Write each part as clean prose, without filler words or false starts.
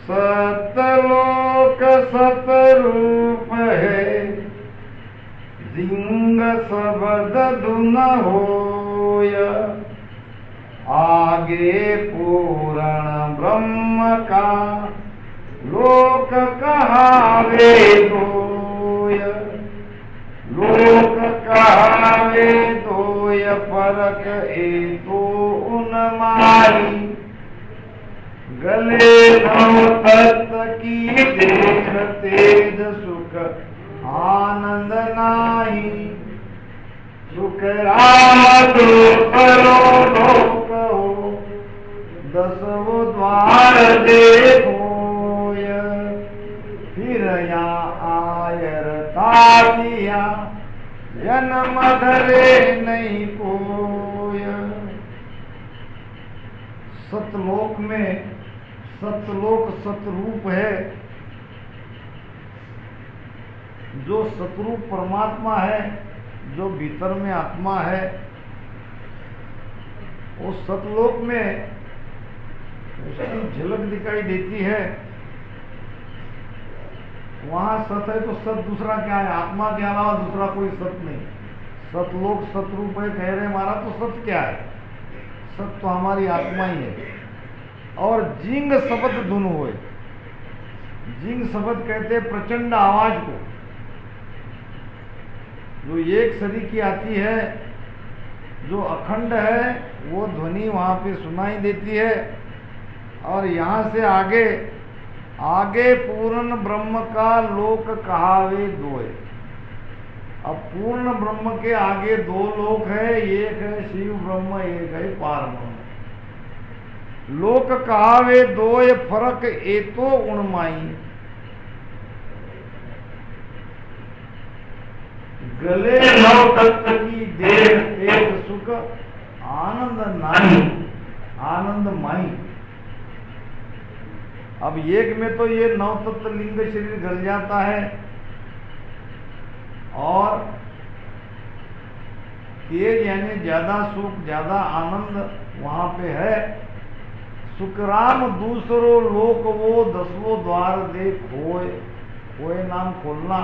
सतलोक सतरूप है, जिंग सबद धुन होय। आगे पूर्ण ब्रह्म का लोक कहावे दोय। लोक कहावे दोय, फरक ए तो उन्माई। गले नौ तत्व की देख, तेज सुख आनंद नाही। सुख राम करो लोक हो, दसवो द्वार देखोय। फिर यहाँ आयर तातिया, जन्म धरे नहीं कोय। सतलोक में सतलोक सतरूप है, जो सतरूप परमात्मा है, जो भीतर में आत्मा है। उस सतलोक में उसकी झलक दिखाई देती है। वहां सत है तो सत दूसरा क्या है? आत्मा के अलावा दूसरा कोई सत नहीं। सतलोक सतरूप है कह रहे महाराज, तो सत क्या है? सत तो हमारी आत्मा ही है। और जिंग शब्द धुन होए। जिंग शब्द कहते हैं प्रचंड आवाज को, जो एक सरी की आती है, जो अखंड है, वो ध्वनि वहां पे सुनाई देती है। और यहाँ से आगे आगे पूर्ण ब्रह्म का लोक कहावे दोय। अब पूर्ण ब्रह्म के आगे दो लोक है, एक है शिव ब्रह्म, एक है पार ब्रह्म। लोक कहावे दोय, फरक एतो उणमाई। गले नौ तत्व की देह, तेज सुख आनंद नाही। आनंद माई। अब एक में तो ये नौ तत्व लिंग शरीर गल जाता है, और तेज यानी ज्यादा सुख ज्यादा आनंद वहां पे है। सुखराम दूसरो लोक वो, दसवो द्वार दे खोए। खोए नाम खोलना।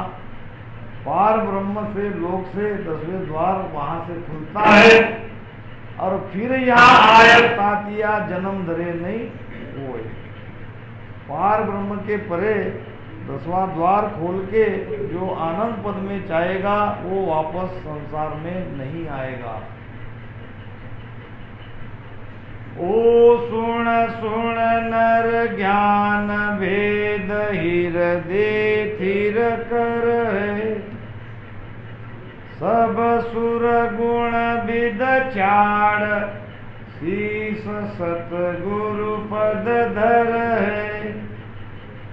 पार ब्रह्म से लोक से दसवें द्वार वहां से खुलता है। और फिर यहाँ आया तातिया, जन्म धरे नहीं कोई। पार ब्रह्म के परे दसवां द्वार खोल के जो आनंद पद में चाहेगा, वो वापस संसार में नहीं आएगा। ओ सुन सुन नर ज्ञान भेद, हृदय थिर कर है। सब सुर गुण विद चाड़, शीस सतगुरु पद धर है।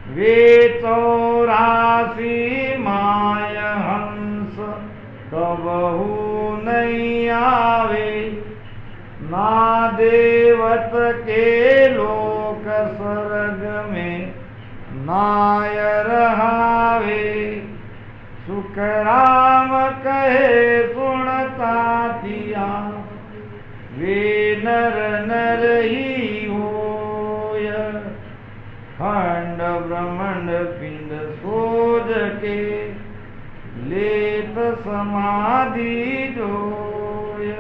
वे 84 माय हंस, कबहू नहीं आवे। ना देवत के लोक स्वर्ग में, नायर हावे। सुख राम कहे सुनता तिया, वे नर नर ही होय। खंड ब्रह्मांड पिंड सोज के, लेत समाधि जोय।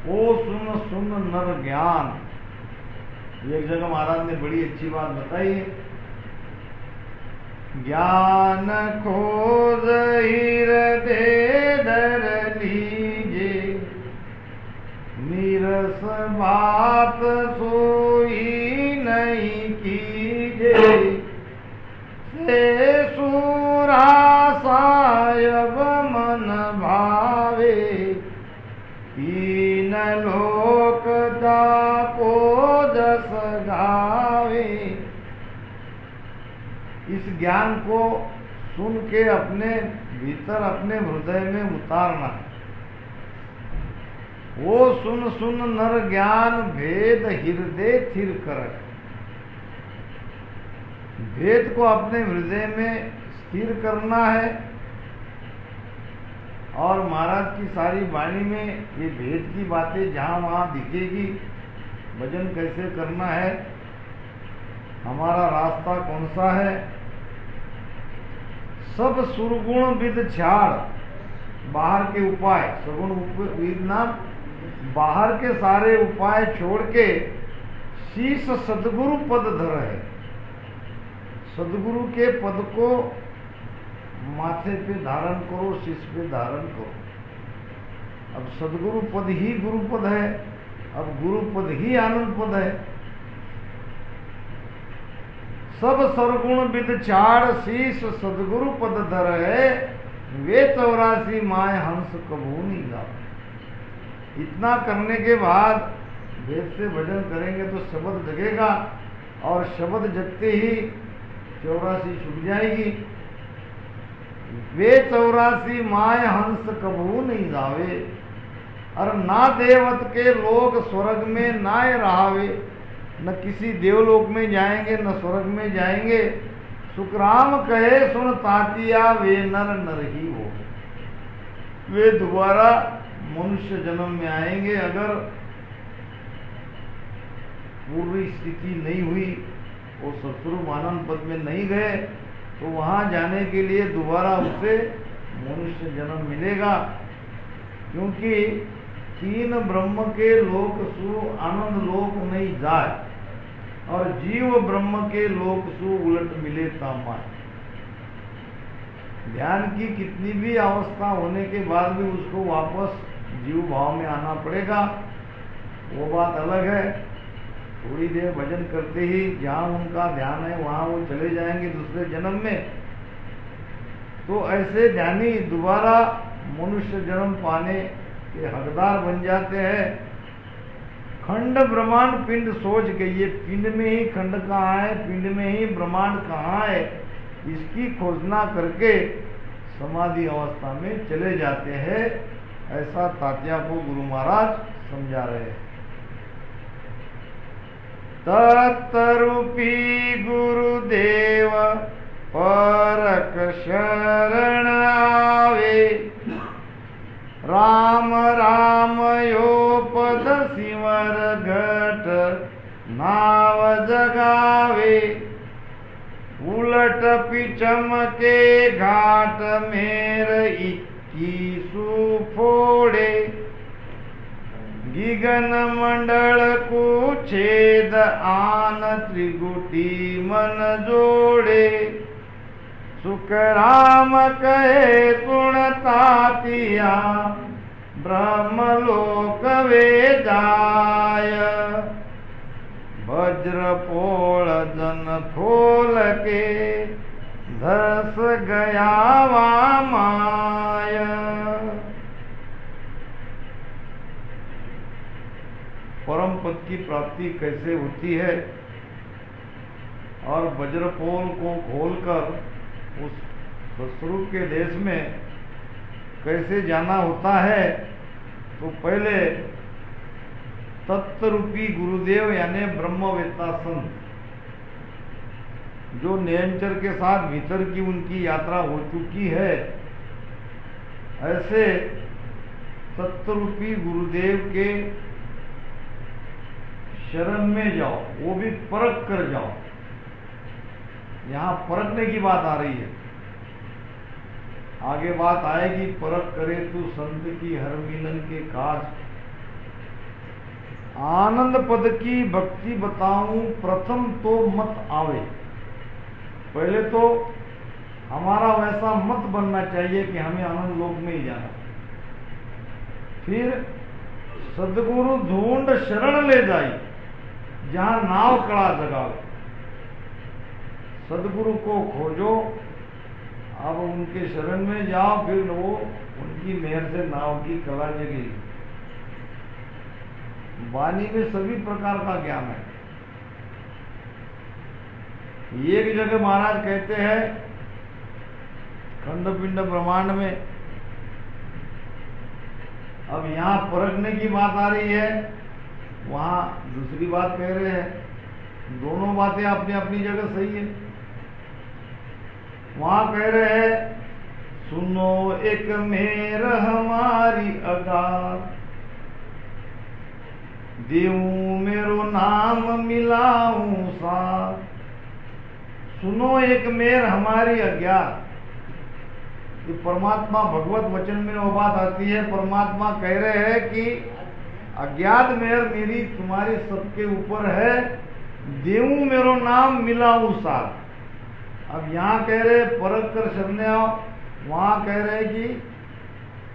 ओ सुन सुन नर ज्ञान। एक जगह महाराज ने बड़ी अच्छी बात बताई है। ज्ञान खोज हृदय धर लीजे, नीरस बात सोई नहीं कीजे। से सूरा सायब मन भावे, तीन लोक दापो जस गावे। इस ज्ञान को सुन के अपने भीतर अपने हृदय में उतारना है। वो सुन सुन नर ज्ञान भेद, हृदय थिर कर। भेद को अपने हृदय में स्थिर करना है। और महाराज की सारी वाणी में ये भेद की बातें जहाँ वहाँ दिखेगी, भजन कैसे करना है, हमारा रास्ता कौन सा है। सब सुरगुण विद छाड़, बाहर के उपाय, सगुण विद नाम बाहर के सारे उपाय छोड़ के शीश सदगुरु पद धर है। सदगुरु के पद को माथे पे धारण करो, शीश पे धारण करो। अब सदगुरु पद ही गुरु पद है, अब गुरु पद ही आनंद पद है। सब सरगुण विद छाड़, शीश सदगुरु पद धर है, वे 84 माय हंस कबू नहीं गावे। इतना करने के बाद वेद से भजन करेंगे तो शब्द जगेगा, और शब्द जगते ही 84 छूट जाएगी। वे 84 माय हंस कबू नहीं गावे, और ना देवत के लोग स्वर्ग में ना रहावे। न किसी देवलोक में जाएंगे न स्वर्ग में जाएंगे। सुखराम कहे सुन तातिया, वे नर नर ही हो। वे दोबारा मनुष्य जन्म में आएंगे। अगर पूर्व स्थिति नहीं हुई, वो सतरूप आनंद पद में नहीं गए, तो वहां जाने के लिए दोबारा उसे मनुष्य जन्म मिलेगा। क्योंकि 3 ब्रह्म के लोक सु आनंद लोक नहीं जाए, और जीव ब्रह्म के लोक सु उलट मिले तामाय। ध्यान की कितनी भी अवस्था होने के बाद भी उसको वापस जीव भाव में आना पड़ेगा, वो बात अलग है। थोड़ी देर भजन करते ही जहाँ उनका ध्यान है वहाँ वो चले जाएंगे दूसरे जन्म में। तो ऐसे ध्यानी दोबारा मनुष्य जन्म पाने के हकदार बन जाते हैं। खंड ब्रह्मांड पिंड सोच के, ये पिंड में ही खंड कहाँ है, पिंड में ही ब्रह्मांड कहाँ है, इसकी खोजना करके समाधि अवस्था में चले जाते हैं। ऐसा तात्या को गुरु महाराज समझा रहे हैं। तत्रूपी गुरुदेव परक शरण आवे, राम राम यो पद सिमर घट नाव जगावे। उलट पिचम के घाट मेर 21 फोड़े, गिगन मंडल को छेद आन त्रिगुटी मन जोड़े। सुखराम कहे सुन तातिया, ब्रह्मलोक वे जाय। वज्र पोल जन खोल के, धस गया वामाय। परम पद की प्राप्ति कैसे होती है, और वज्रपोल को खोलकर उस स्वरूप के देश में कैसे जाना होता है। तो पहले तत्वरूपी गुरुदेव यानी ब्रह्मवेत्ता संत, जो निरंतर के साथ भीतर की उनकी यात्रा हो चुकी है, ऐसे तत्वरूपी गुरुदेव के शरण में जाओ, वो भी परख कर जाओ। यहाँ परखने की बात आ रही है, आगे बात आएगी। परख करे तू संत की हर मिलन के काज। आनंद पद की भक्ति बताऊं, प्रथम तो मत आवे। पहले तो हमारा वैसा मत बनना चाहिए कि हमें आनंद लोक में ही जाना। फिर सदगुरु ढूंढ शरण ले जाई, जहां नाव कड़ा जगावे। सदगुरु को खोजो, अब उनके शरण में जाओ, फिर वो उनकी मेहर से नाव की कला जगेगी। वाणी में सभी प्रकार का ज्ञान है। एक जगह महाराज कहते हैं खंड पिंड ब्रह्मांड में, अब यहाँ परखने की बात आ रही है, वहां दूसरी बात कह रहे हैं। दोनों बातें अपनी अपनी जगह सही है। वहां कह रहे हैं सुनो एक मेर हमारी अगार, देऊं मेरो नाम मिलाऊं साथ। सुनो एक मेर हमारी अज्ञात। ये परमात्मा भगवत वचन में वो बात आती है, परमात्मा कह रहे हैं कि अज्ञात मेर मेरी तुम्हारी सबके ऊपर है, देऊं मेरो नाम मिलाऊं साथ। अब यहाँ कह रहे परख कर शरणे आओ, वहाँ कह रहे कि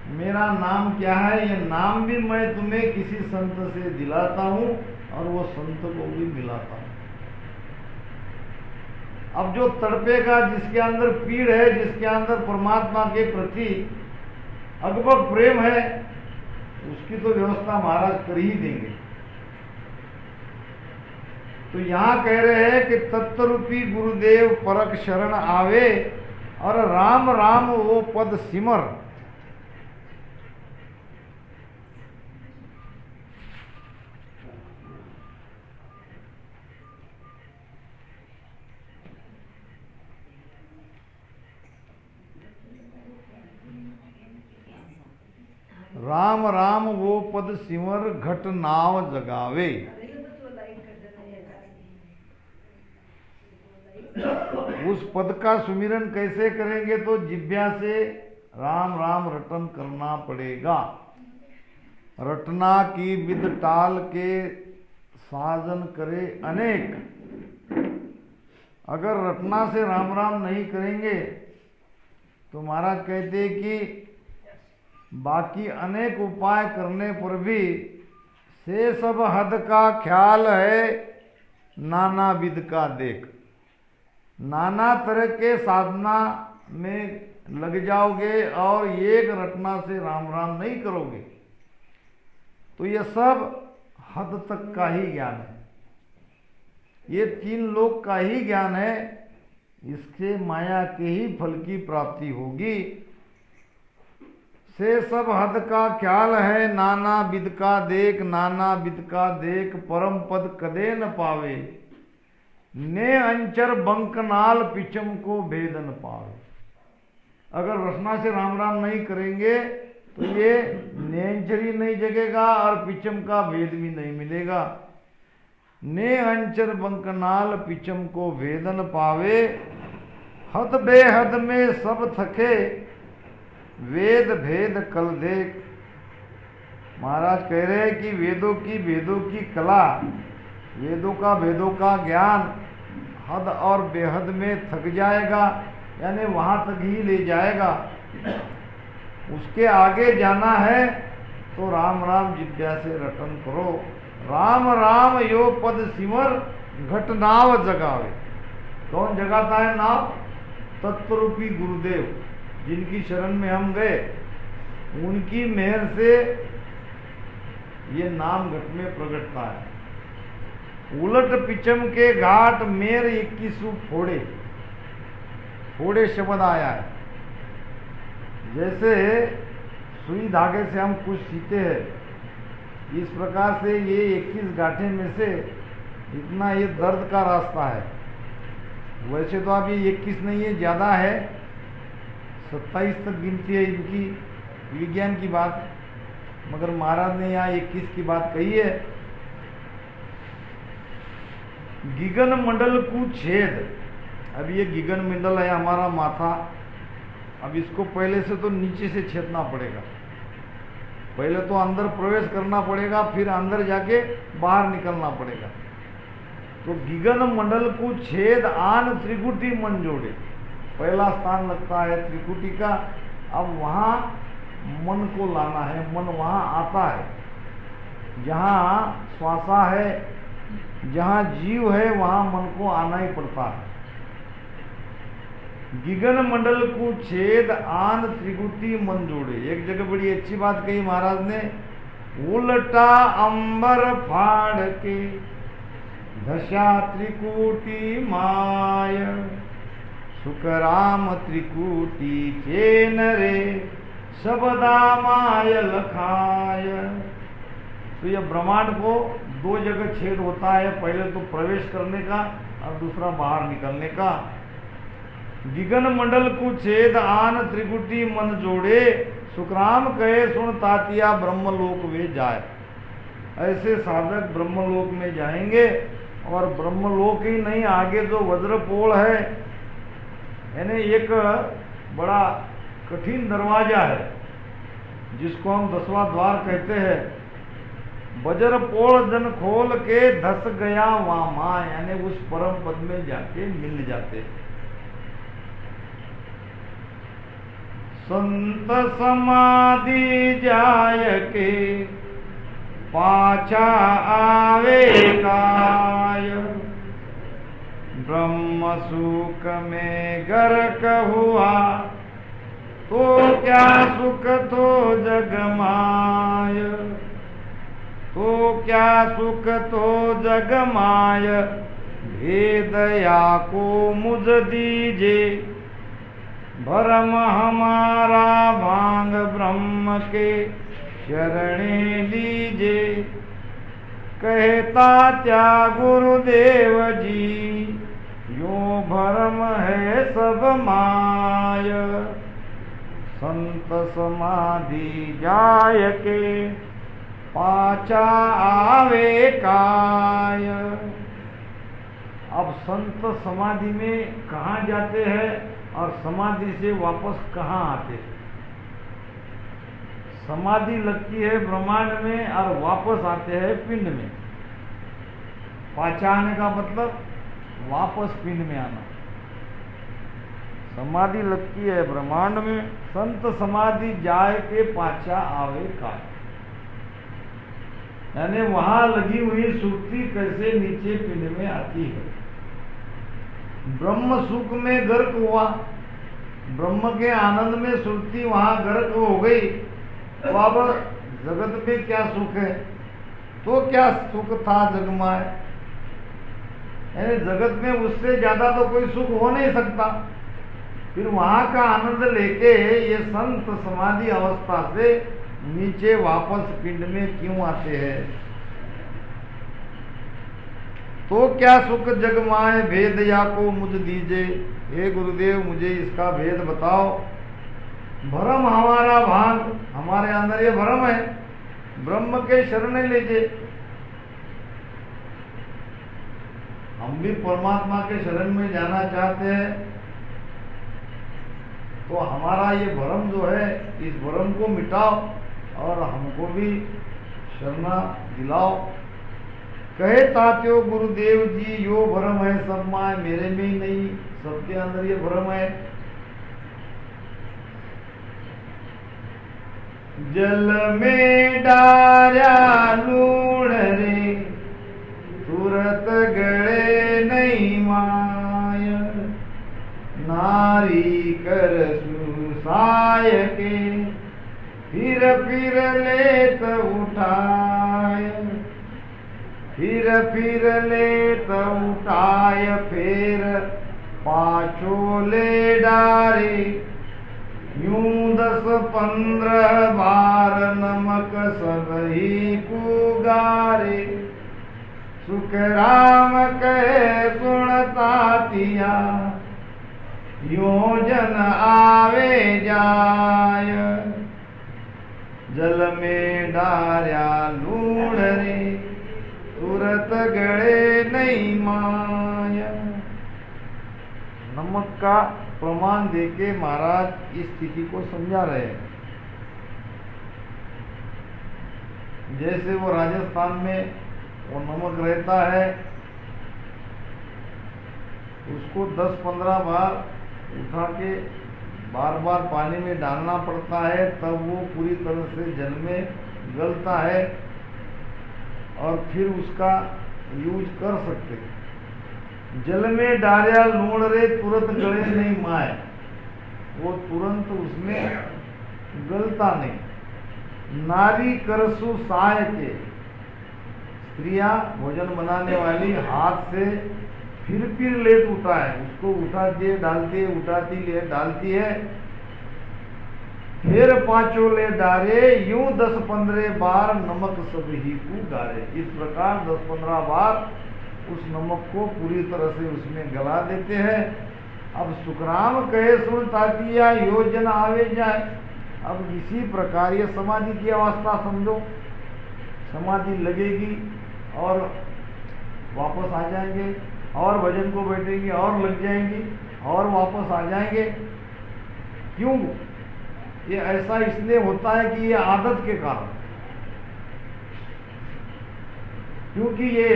मेरा नाम क्या है, ये नाम भी मैं तुम्हें किसी संत से दिलाता हूँ और वो संत को भी मिलाता हूँ। अब जो तड़पेगा, जिसके अंदर पीड़ है, जिसके अंदर परमात्मा के प्रति अगबग प्रेम है, उसकी तो व्यवस्था महाराज कर ही देंगे। तो यहाँ कह रहे हैं कि तत्वरूपी गुरुदेव परक शरण आवे और राम राम वो पद सिमर। राम राम वो पद सिमर घट नाव जगावे। उस पद का सुमिरन कैसे करेंगे? तो जिह्वा से राम राम रटन करना पड़ेगा। रटना की विद टाल के साजन करे अनेक। अगर रटना से राम राम नहीं करेंगे तो महाराज कहते कि बाकी अनेक उपाय करने पर भी से सब हद का ख्याल है, नाना विध का देख। नाना तरह के साधना में लग जाओगे और एक रटना से राम राम नहीं करोगे तो ये सब हद तक का ही ज्ञान है, ये तीन लोक का ही ज्ञान है। इससे माया के ही फल की प्राप्ति होगी। से सब हद का ख्याल है, नाना विध का देख। नाना विध का देख परम पद कदे न पावे, ने अंचर बंकनाल पिचम को भेद न पावे। अगर रसना से राम राम नहीं करेंगे तो ये नेंचरी नहीं जगेगा और पिचम का भेद भी नहीं मिलेगा। ने अंचर बंकनाल पिचम को भेद न पावे, हद बेहद में सब थके, वेद भेद कल देख। महाराज कह रहे हैं कि वेदों की कला, वेदों का वेदों का ज्ञान हद और बेहद में थक जाएगा, यानी वहाँ तक ही ले जाएगा। उसके आगे जाना है तो राम राम जिज्ञा से रटन करो। राम राम यो पद सिमर घट नाव जगावे। कौन जगाता है नाव? तत्वरूपी गुरुदेव, जिनकी शरण में हम गए, उनकी मेहर से ये नाम घट में प्रगटता है। उलट पिचम के घाट मेर 21 फोड़े, फोड़े शब्द आया है। जैसे सुई धागे से हम कुछ सीते हैं, इस प्रकार से ये 21 गांठे में से इतना ये दर्द का रास्ता है। वैसे तो अभी 21 नहीं है, ज़्यादा है, 27 तक गिनती है इनकी, विज्ञान की बात, मगर महाराज ने यहाँ 21 की बात कही है। गिगन मंडल को छेद। अब ये गिगन मंडल है हमारा माथा, अब इसको पहले से तो नीचे से छेदना पड़ेगा। पहले तो अंदर प्रवेश करना पड़ेगा, फिर अंदर जाके बाहर निकलना पड़ेगा। तो गिगन मंडल को छेद आन त्रिकुटी मन जोड़े, पहला स्थान लगता है त्रिकुटी का। अब वहाँ मन को लाना है, मन वहाँ आता है जहाँ श्वासा है, जहाँ जीव है, वहाँ मन को आना ही पड़ता है। गिगन मंडल को छेद आन त्रिकुटी मन जोड़े। एक जगह बड़ी अच्छी बात कही महाराज ने, उल्टा अंबर फाड़ के दशा त्रिकुटी माय, सुखराम त्रिकुटी चेन रे सबदा माय लखाय। तो यह ब्रह्मांड को दो जगह छेद होता है, पहले तो प्रवेश करने का और दूसरा बाहर निकलने का। गिगन मंडल को छेद आन त्रिकुटी मन जोड़े, सुखराम कहे सुन तातिया ब्रह्मलोक वे जाए। ऐसे साधक ब्रह्मलोक में जाएंगे। और ब्रह्मलोक ही नहीं, आगे जो वज्रपोल है, यानी एक बड़ा कठिन दरवाजा है जिसको हम 10वां द्वार कहते हैं। वज्रपोल जन खोल के धस गया वामा, यानी उस परम पद में जाके मिल जाते हैं। संत समाधि जाय के पाछा आवे काय, ब्रह्म सुख में गर्क हुआ तो क्या सुख तो जग माय, तो क्या सुख तो जग माय, भेदया को मुझ दीजे, भरम हमारा भांग ब्रह्म के शरणे लीजे, कहता त्या गुरुदेव जी, यो भरम है सब माय, संत समाधि जाय के पाछा आवे काय। अब संत समाधि में कहाँ जाते हैं और समाधि से वापस कहाँ आते हैं? समाधि लगती है ब्रह्मांड में और वापस आते हैं पिंड में। पाछा आने का मतलब वापस पिंड में आना। समाधि लगती है ब्रह्मांड में, संत समाधि जाए के पाछा आवे काय, यानी वहां लगी हुई सुर्ती कैसे नीचे पिंड में आती है। ब्रह्म सुख में गर्क हुआ, ब्रह्म के आनंद में सुर्ती वहां गर्क हो गई, तो अब जगत में क्या सुख है? तो क्या सुख था जगमाए, यानी जगत में उससे ज्यादा तो कोई सुख हो नहीं सकता। फिर वहां का आनंद लेके ये संत समाधि अवस्था से नीचे वापस पिंड में क्यों आते हैं? तो क्या सुख जगमाए, भेद या को मुझ दीजे, हे गुरुदेव मुझे इसका भेद बताओ। भरम हमारा भांग, हमारे अंदर ये भरम है, ब्रह्म के शरण लीजिए। हम भी परमात्मा के शरण में जाना चाहते हैं, तो हमारा ये भरम जो है, इस भरम को मिटाओ और हमको भी शरणा दिलाओ। कहे तात्यो गुरुदेव जी, यो भरम है सब माय, मेरे में ही नहीं, सबके अंदर ये भरम है। जल में डारा लूण रे, तुरत गड़े नहीं माय, नारी कर सुसाय के, फिर लेत उठाय, फिर लेत उठाय, फिर पाछो ले डारे, यूं 10-15 बार नमक सब ही पुगारे। सुख राम कहे सुनता तिया, योजन आवे जाय, जल में डार्या लूण रे, तुरत गड़े नहीं माया। नमक का प्रमाण देके महाराज इस स्थिति को समझा रहे हैं। जैसे वो राजस्थान में वो नमक रहता है, उसको 10-15 बार उठा के बार बार पानी में डालना पड़ता है, तब वो पूरी तरह से जल में गलता है और फिर उसका यूज कर सकते हैं। जल में डालिया लूण रे, तुरंत गले नहीं माए, वो तुरंत उसमें गलता नहीं। नारी करसु साय के, स्त्रियां भोजन बनाने वाली हाथ से फिर लेट उठाए, उसको उठाती है डालती है, उठाती ले डालती है, फिर पांचों ले डारे, यूं 10-15 बार नमक सब ही को डारे। इस प्रकार 10-15 बार उस नमक को पूरी तरह से उसमें गला देते हैं। अब सुखराम कहे सुन तातिया, योजना आवे जाए। अब इसी प्रकार ये समाधि की अवस्था समझो। समाधि लगेगी और वापस आ जाएंगे, और भजन को बैठेंगे और लग जाएंगी और वापस आ जाएंगे। क्यों? ये ऐसा इसलिए होता है कि ये आदत के कारण, क्योंकि ये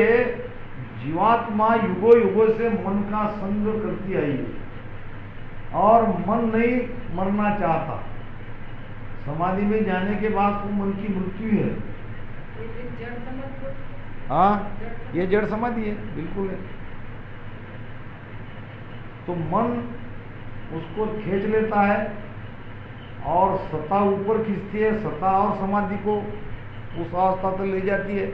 जीवात्मा युगों युगों से मन का संग करती आई है और मन नहीं मरना चाहता। समाधि में जाने के बाद तो मन की मृत्यु है। हाँ, ये जड़ समाधि है, बिल्कुल है। तो मन उसको खींच लेता है और सत्ता ऊपर खींचती है, सत्ता और समाधि को उस अवस्था तक ले जाती है।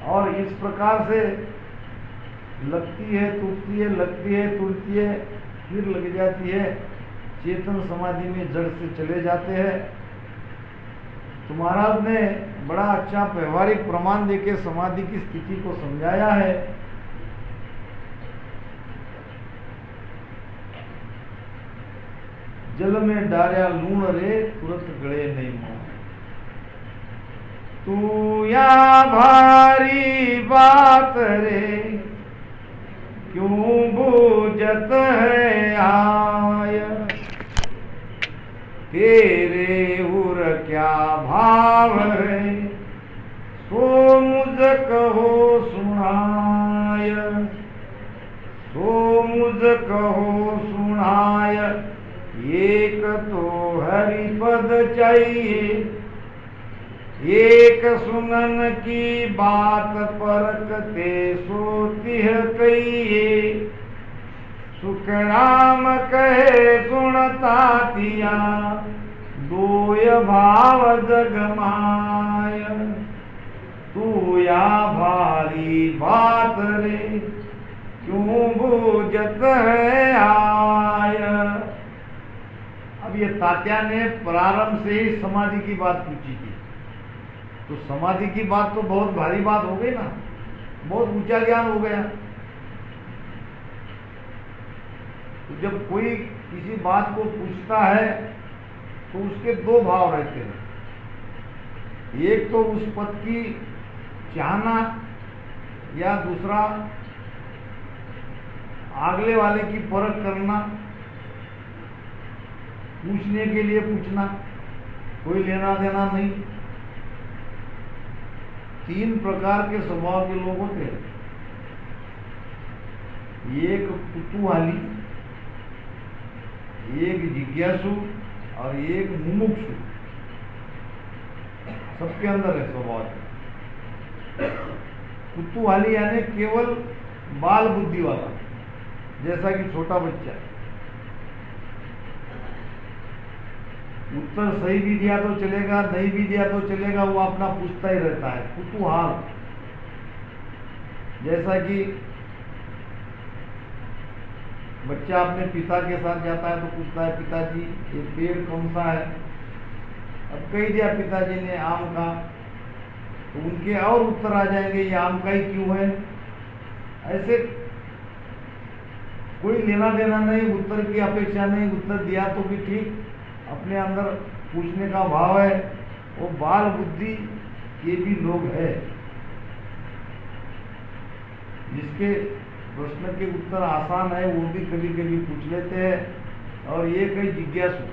और इस प्रकार से लगती है, टूटती है, लगती है, टूटती है, फिर लग जाती है, चेतन समाधि में जड़ से चले जाते हैं। तो महाराज ने बड़ा अच्छा व्यवहारिक प्रमाण देके समाधि की स्थिति को समझाया है। जल में डार्या लूण रे, तुरंत गड़े नहीं मोह। तू या भारी बात रे, क्यों बूझत है आय। तेरे उर क्या भाव है, सो मुझ कहो सुनाय। सो मुझ कहो सुनाय। एक तो हरिपद चाहिए, एक सुनन की बात परकते सोतिह कहिए। सुख राम कहे सुनता तिया, दोय भाव जगमाय। तू या भारी बात रे, क्यों बूझत है आय। अब ये तात्या ने प्रारंभ से ही समाधि की बात पूछी थी, तो समाधि की बात तो बहुत भारी बात हो गई ना, बहुत ऊंचा ज्ञान हो गया। तो जब कोई किसी बात को पूछता है तो उसके दो भाव रहते हैं। एक तो उस पद की चाहना, या दूसरा अगले वाले की परख करना, पूछने के लिए पूछना, कोई लेना देना नहीं। तीन प्रकार के स्वभाव के लोग होते हैं। एक कुतूहली, एक जिज्ञासु और एक मुमुक्षु। सबके अंदर है स्वभाव। कुतूहली यानी केवल बाल बुद्धि वाला, जैसा कि छोटा बच्चा। उत्तर सही भी दिया तो चलेगा, नहीं भी दिया तो चलेगा, वो अपना पूछता ही रहता है। कुतूहल, जैसा कि बच्चा अपने पिता के साथ जाता है तो पूछता है, पिताजी ये पेड़ कौन सा है। अब कह दिया पिताजी ने आम का, तो उनके और उत्तर आ जाएंगे, ये आम का ही क्यों है। ऐसे कोई लेना देना नहीं, उत्तर की अपेक्षा नहीं, उत्तर दिया तो भी ठीक, अपने अंदर पूछने का भाव है। वो बाल बुद्धि के भी लोग है, जिसके प्रश्न के उत्तर आसान है वो भी कभी कभी पूछ लेते हैं। और ये कई जिज्ञासु,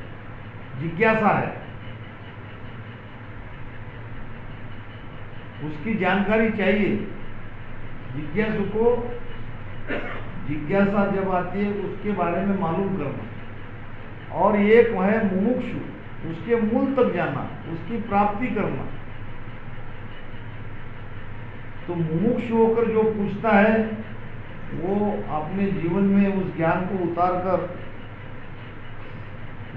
जिज्ञासा है, उसकी जानकारी चाहिए। जिज्ञासु को जिज्ञासा जब आती है उसके बारे में मालूम करना। और एक है मुमुक्षु, उसके मूल तक जाना, उसकी प्राप्ति करना। तो मुमुक्षु होकर जो पूछता है वो अपने जीवन में उस ज्ञान को उतार कर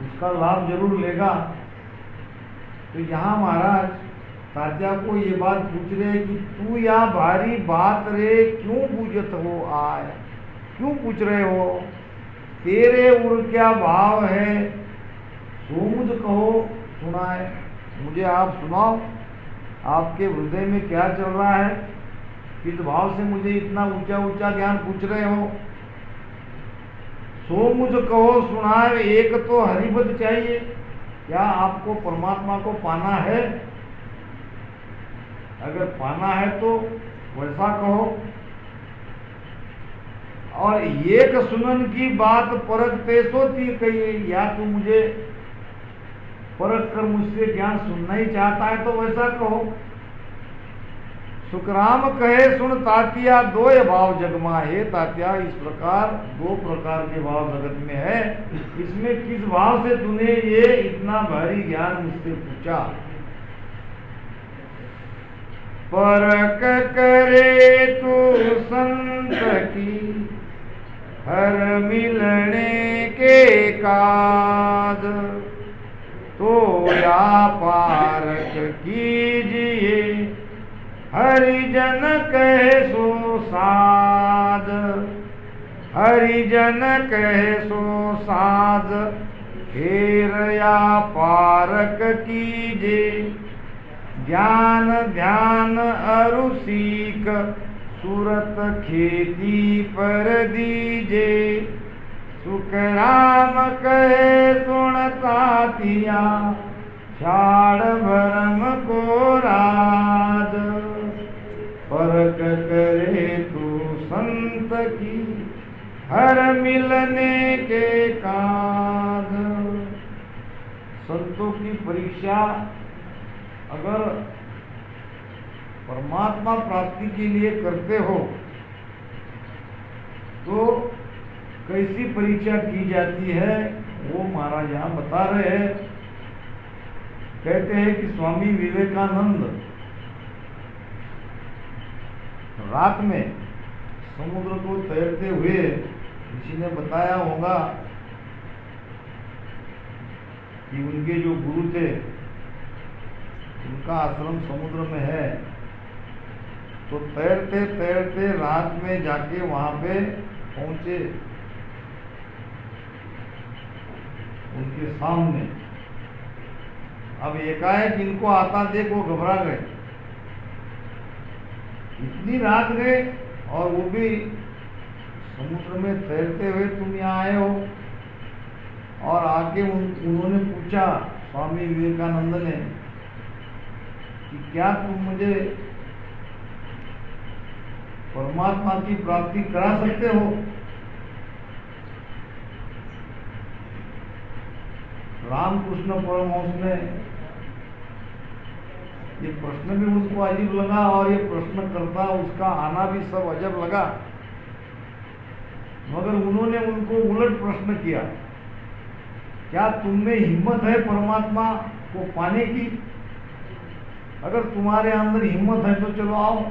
उसका लाभ जरूर लेगा। तो यहाँ महाराज तात्या को ये बात पूछ रहे कि तू या भारी बात रे, क्यों बूझत हो आय। क्यों पूछ रहे हो, तेरे उर क्या भाव है, सो मुझ कहो सुनाए। मुझे आप सुनाओ, आपके हृदय में क्या चल रहा है, किस भाव से मुझे इतना ऊंचा ऊंचा ज्ञान पूछ रहे हो। सो मुझ कहो सुनाए। एक तो हरिपद चाहिए, क्या आपको परमात्मा को पाना है, अगर पाना है तो वैसा कहो। और एक सुनन की बात परख तेसोती कहिए, या तू मुझे परख कर मुझसे ज्ञान सुनना ही चाहता है तो वैसा कहो। सुखराम कहे सुन तातिया दो भाव जगमा, हे तात्या इस प्रकार दो प्रकार के भाव जगत में है, इसमें किस भाव से तूने ये इतना भारी ज्ञान मुझसे पूछा। परख करे तू संत की हर मिलने के काज, तो या पारक कीजिए हरिजन कहे सो साध, हरिजन कहे सो साध, फेर या पारक कीजिए ज्ञान ध्यान अरु सीख, सूरत खेती पर दीजे। सुखराम कहे सुनतातिया छाड़ भरम को राज, परख करे तू संत की हर मिलने के काज। संतों की परीक्षा अगर परमात्मा प्राप्ति के लिए करते हो तो कैसी परीक्षा की जाती है वो महाराज यहाँ बता रहे हैं। कहते हैं कि स्वामी विवेकानंद रात में समुद्र को तैरते हुए, किसी ने बताया होगा कि उनके जो गुरु थे उनका आश्रम समुद्र में है, तो तैरते तैरते रात में जाके वहां पे पहुंचे उनके सामने। अब एकाएक इनको आता देख वो घबरा गए, इतनी रात गए और वो भी समुद्र में तैरते हुए तुम यहाँ आए हो। और आके उन्होंने पूछा स्वामी विवेकानंद ने कि क्या तुम मुझे परमात्मा की प्राप्ति करा सकते हो। रामकृष्ण परमहंस ने ये प्रश्न भी उनको अजीब लगा और ये प्रश्न करता उसका आना भी सब अजब लगा, मगर उन्होंने उनको उलट प्रश्न किया, क्या तुम में हिम्मत है परमात्मा को पाने की? अगर तुम्हारे अंदर हिम्मत है तो चलो आओ।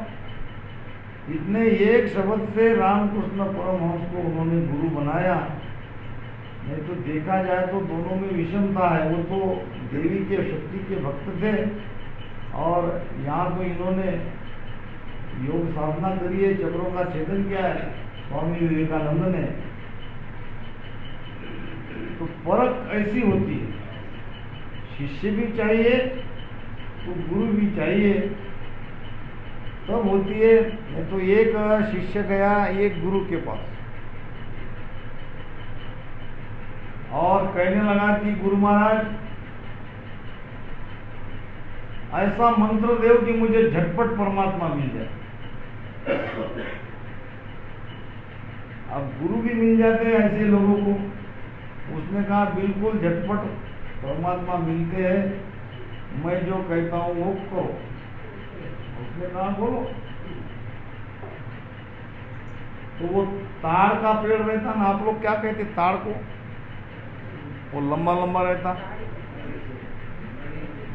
इतने एक शब्द से रामकृष्ण परमहंस को उन्होंने गुरु बनाया। नहीं तो देखा जाए तो दोनों में विषमता है, वो तो देवी के शक्ति के भक्त थे और यहाँ तो इन्होंने योग साधना करी है, चक्रों का छेदन किया है स्वामी विवेकानंद ने। तो परख ऐसी होती है, शिष्य भी चाहिए तो गुरु भी चाहिए, तब होती है। नहीं तो एक शिष्य गया एक गुरु के पास और कहने लगा कि गुरु महाराज ऐसा मंत्र देव कि मुझे झटपट परमात्मा मिल जाए। अब गुरु भी मिल जाते हैं ऐसे लोगों को। उसने कहा बिल्कुल झटपट परमात्मा मिलते हैं, मैं जो कहता हूं वो करो। उसने कहा बोलो। तो वो ताड़ का पेड़ रहता ना, आप लोग क्या कहते ताड़ को, वो लंबा लंबा रहता,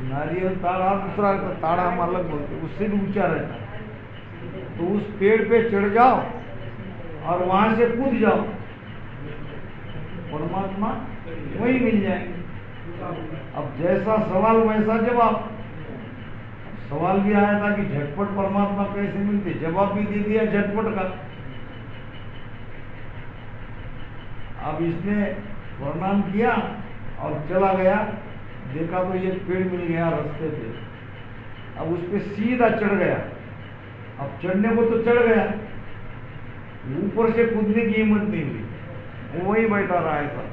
नारियल ताड़ा दूसरा रहता, ताड़ा हम अलग बोलते, उससे भी ऊंचा रहता। तो उस पेड़ पे चढ़ जाओ और वहां से कूद जाओ, परमात्मा वही मिल जाएंगे। अब जैसा सवाल वैसा जवाब। सवाल भी आया था कि झटपट परमात्मा कैसे मिलते, जवाब भी दे दिया झटपट का। अब इसने प्रणाम किया और चला गया, देखा तो ये पेड़ मिल गया रास्ते पे। अब उस पे सीधा चढ़ गया। अब चढ़ने को तो चढ़ गया, ऊपर से कूदने की हिम्मत नहीं हुई, वो वहीं बैठा रहा है सब।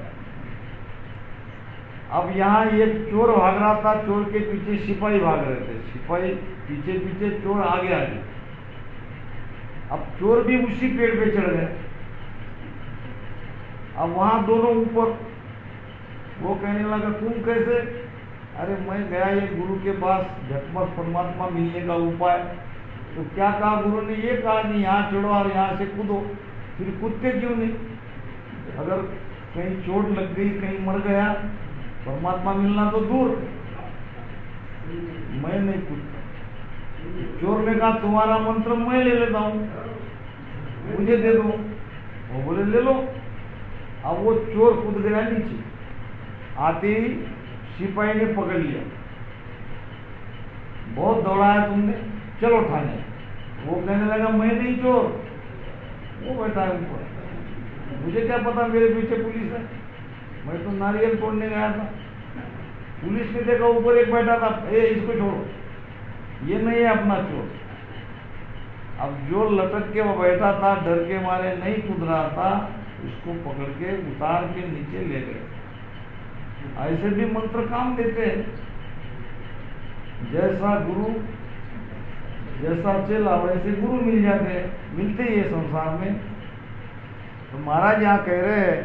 अब यहाँ एक चोर भाग रहा था, चोर के पीछे सिपाही भाग रहे थे, सिपाही पीछे पीछे, चोर आगे आगे। अब चोर भी उसी पेड़ पे चढ़ गए। अब वहां दोनों ऊपर, वो कहने लगा तुम कैसे? अरे मैं गया ये गुरु के पास झटपट परमात्मा मिलने का उपाय। तो क्या कहा गुरु ने? ये कहा कि यहाँ चढ़ो और यहाँ से कूदो। फिर कूदते क्यों नहीं? अगर कहीं चोट लग गई, कहीं मर गया, परमात्मा मिलना तो दूर, मैं नहीं कूदता। चोर ने कहा तुम्हारा मंत्र मैं ले लेता हूँ, मुझे दे दो। वो बोले ले लो। अब वो चोर कूद गया नीचे, आते ही सिपाही ने पकड़ लिया, बहुत दौड़ाया तुमने, चलो थाने। वो कहने लगा मैं नहीं चोर, वो बैठा है ऊपर, मुझे क्या पता मेरे पीछे पुलिस है, मैं तो नारियल तोड़ने गया था। पुलिस ने देखा ऊपर एक बैठा था, इसको छोड़ो, ये नहीं है अपना चोर। अब जो लटक के वो बैठा था, डर के मारे नहीं कूद रहा था, उसको पकड़ के उतार के नीचे ले गए। ऐसे भी मंत्र काम देते हैं। जैसा गुरु जैसा चेला वैसे गुरु मिल जाते हैं, मिलते ही है संसार में। तो महाराज यहाँ कह रहे हैं